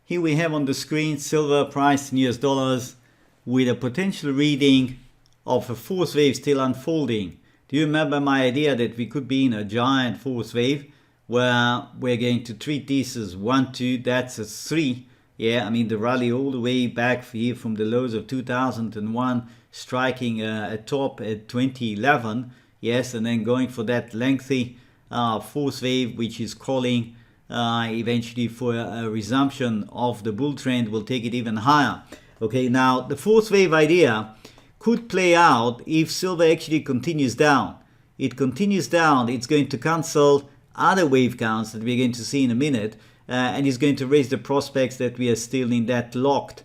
Here we have on the screen silver priced in US dollars with a potential reading of a fourth wave still unfolding. Do you remember my idea that we could be in a giant fourth wave where we're going to treat this as 1, 2, that's a 3. Yeah, I mean the rally all the way back here from the lows of 2001, striking a top at 2011. Yes, and then going for that lengthy fourth wave, which is calling eventually for a resumption of the bull trend, will take it even higher. Okay, now the fourth wave idea could play out if silver actually continues down. It continues down, it's going to cancel other wave counts that we're going to see in a minute, and it's going to raise the prospects that we are still in that locked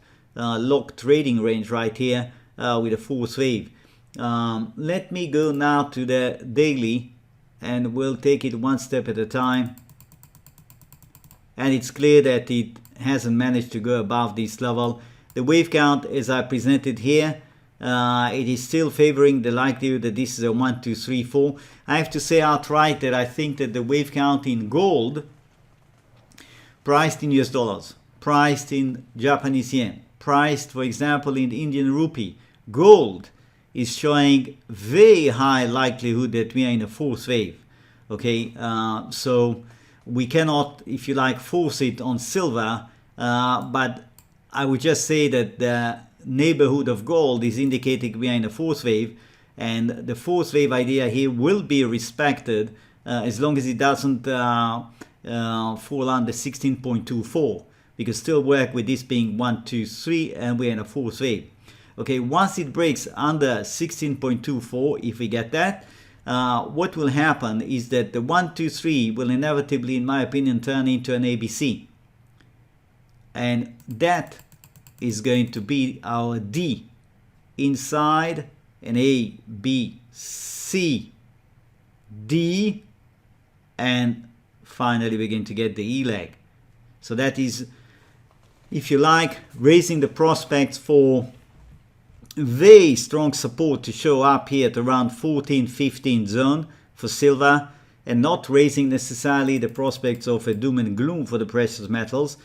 trading range right here with a fourth wave. Let me go now to the daily and we'll take it one step at a time. And it's clear that it hasn't managed to go above this level. The wave count, as I presented here, it is still favoring the likelihood that this is a 1, 2, 3, 4. I have to say outright that I think that the wave count in gold, priced in US dollars, priced in Japanese yen, priced, for example, in Indian rupee, gold is showing very high likelihood that we are in a fourth wave. Okay, so we cannot, if you like, force it on silver, but I would just say that the neighborhood of gold is indicating we are in a fourth wave, and the fourth wave idea here will be respected as long as it doesn't fall under 16.24. We can still work with this being 1, 2, 3, and we're in a fourth wave. Okay, once it breaks under 16.24, if we get that, what will happen is that the 1, 2, 3 will inevitably, in my opinion, turn into an ABC. And that is going to be our D inside an A, B, C, D, and finally we're going to get the E leg. So that is, if you like, raising the prospects for very strong support to show up here at around 14-15 zone for silver, and not raising necessarily the prospects of a doom and gloom for the precious metals,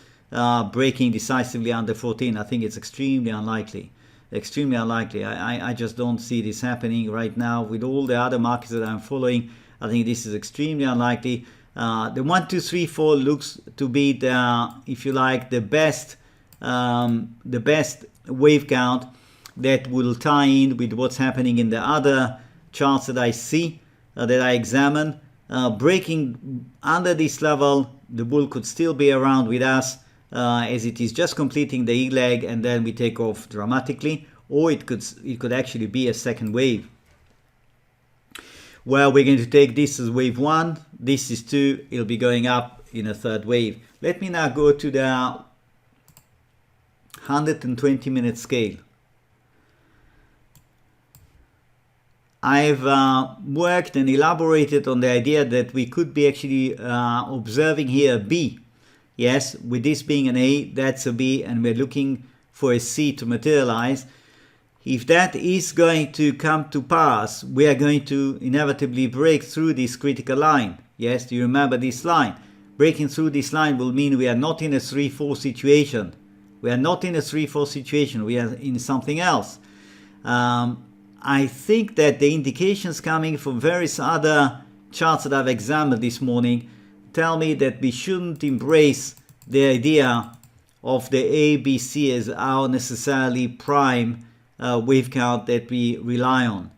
breaking decisively under 14. I think it's extremely unlikely. Extremely unlikely. I just don't see this happening right now with all the other markets that I'm following. I think this is extremely unlikely. The 1, 2, 3, 4 looks to be the, if you like, the best wave count that will tie in with what's happening in the other charts that I see, that I examine. Breaking under this level, the bull could still be around with us, as it is just completing the E leg, and then we take off dramatically, or it could actually be a second wave. Well, we're going to take this as wave 1, this is 2, it'll be going up in a third wave. Let me now go to the 120-minute scale. I've worked and elaborated on the idea that we could be actually observing here a B. Yes, with this being an A, that's a B, and we're looking for a C to materialize. If that is going to come to pass, we are going to inevitably break through this critical line. Yes, do you remember this line? Breaking through this line will mean we are not in a 3-4 situation. We are not in a 3-4 situation. We are in something else. I think that the indications coming from various other charts that I've examined this morning tell me that we shouldn't embrace the idea of the ABC as our necessarily prime wave count that we rely on.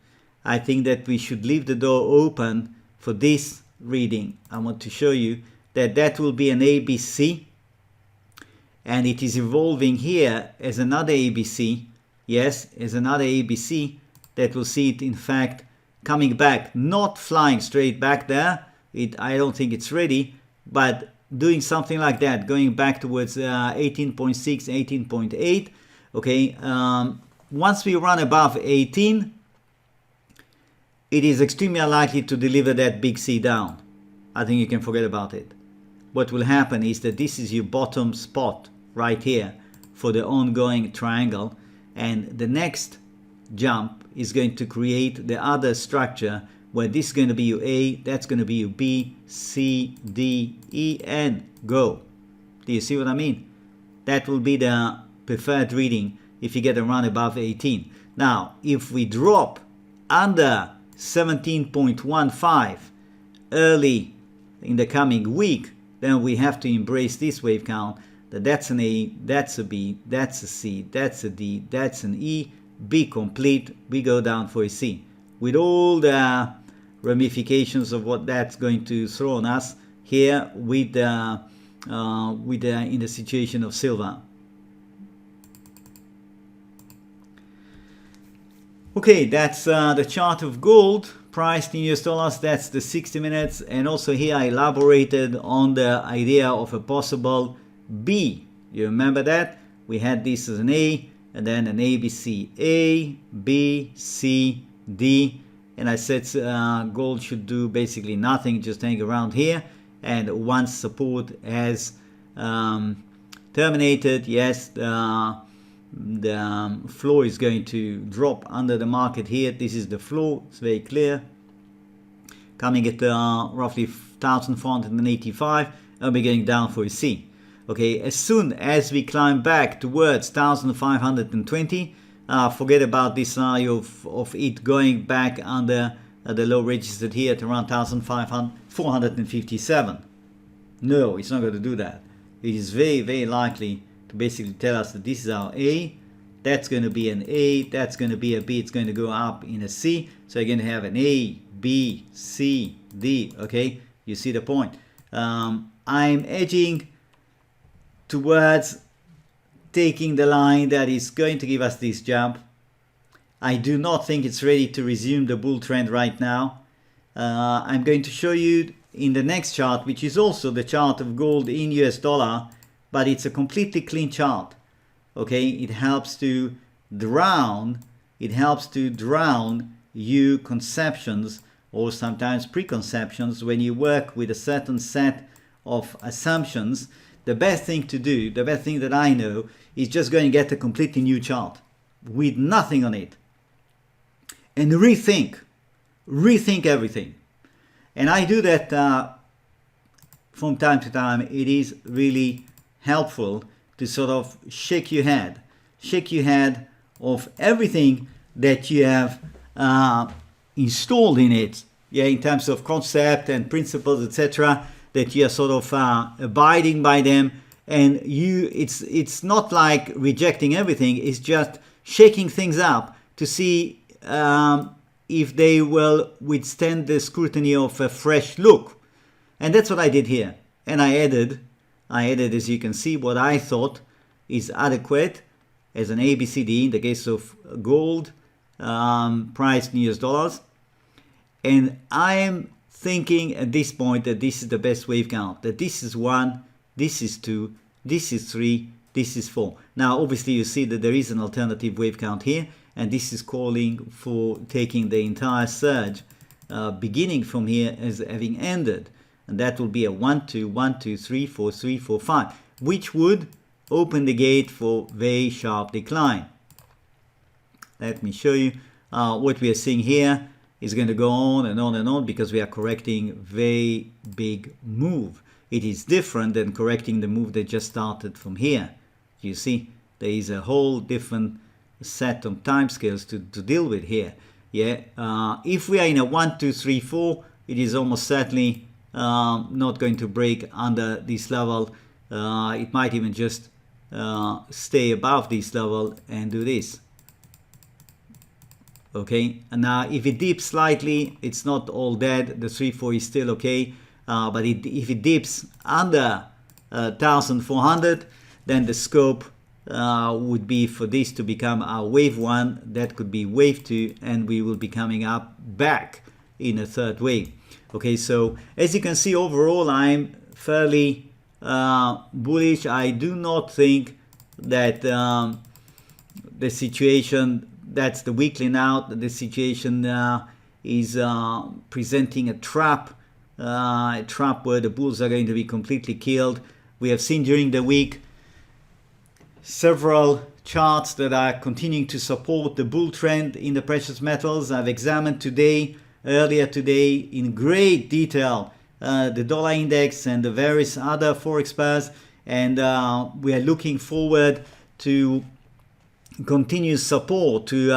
I think that we should leave the door open for this reading. I want to show you that that will be an ABC, and it is evolving here as another ABC. Yes, as another ABC that will see it in fact coming back, not flying straight back there. I don't think it's ready, but doing something like that, going back towards 18.6, 18.8. Okay, once we run above 18, it is extremely unlikely to deliver that big C down. I think you can forget about it. What will happen is that this is your bottom spot right here for the ongoing triangle, and the next jump is going to create the other structure where this is going to be your A, that's going to be your B, C, D, E, and go. Do you see what I mean? That will be the preferred reading if you get around above 18. Now, if we drop under 17.15 early in the coming week, then we have to embrace this wave count. That's an A, that's a B, that's a C, that's a D, that's an E. B complete, we go down for a C, with all the ramifications of what that's going to throw on us here with in the situation of silver. Okay, that's the chart of gold priced in US dollars. That's the 60 minutes, and also here I elaborated on the idea of a possible B. You remember that we had this as an A and then an ABC, A, B, C, D, and I said gold should do basically nothing, just hang around here, and once support has terminated, yes, the floor is going to drop under the market here. This is the floor, it's very clear, coming at roughly 1,485, and we're going down for a C. Okay, as soon as we climb back towards 1,520, forget about this scenario of it going back under the low registered here at around 1,457. No, it's not going to do that. It is very, very likely to basically tell us that this is our A, that's going to be an A, that's going to be a B, it's going to go up in a C. So you're going to have an A, B, C, D. Okay, you see the point. I'm edging towards taking the line that is going to give us this jump. I do not think it's ready to resume the bull trend right now. I'm going to show you in the next chart, which is also the chart of gold in US dollar, but it's a completely clean chart. Okay, it helps to drown you conceptions or sometimes preconceptions when you work with a certain set of assumptions. The best thing to do, the best thing that I know, is just go and get a completely new chart with nothing on it and rethink everything. And I do that from time to time. It is really helpful to sort of shake your head of everything that you have installed in it, yeah, in terms of concept and principles, etc., that you are sort of abiding by them, and it's not like rejecting everything, it's just shaking things up to see if they will withstand the scrutiny of a fresh look. And that's what I did here. And I added, as you can see, what I thought is adequate as an ABCD in the case of gold priced in US dollars. And I am thinking at this point that this is the best wave count, that this is 1, this is 2, this is 3, this is 4. Now obviously you see that there is an alternative wave count here, and this is calling for taking the entire surge beginning from here as having ended, and that will be a 1, 2, 1, 2, 3, 4, 3, 4, 5, which would open the gate for very sharp decline. Let me show you what we are seeing here is going to go on and on and on because we are correcting very big move. It is different than correcting the move that just started from here. You see, there is a whole different set of time scales to deal with here. Yeah, if we are in a 1, 2, 3, 4, it is almost certainly not going to break under this level. It might even just stay above this level and do this. Okay, and now if it dips slightly, it's not all dead. The 3-4 is still okay, but if it dips under 1,400, then the scope would be for this to become our wave 1. That could be wave 2, and we will be coming up back in a third wave. Okay, so as you can see, overall I'm fairly bullish. I do not think that the situation, that's the weekly now, the situation is presenting a trap where the bulls are going to be completely killed. We have seen during the week several charts that are continuing to support the bull trend in the precious metals. I've examined earlier today in great detail the dollar index and the various other forex pairs, and we are looking forward to continuous support to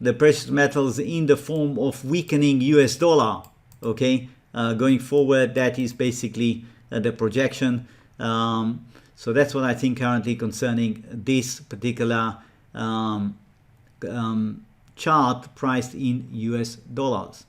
the precious metals in the form of weakening US dollar. Okay, going forward, that is basically the projection. So that's what I think currently concerning this particular chart priced in US dollars.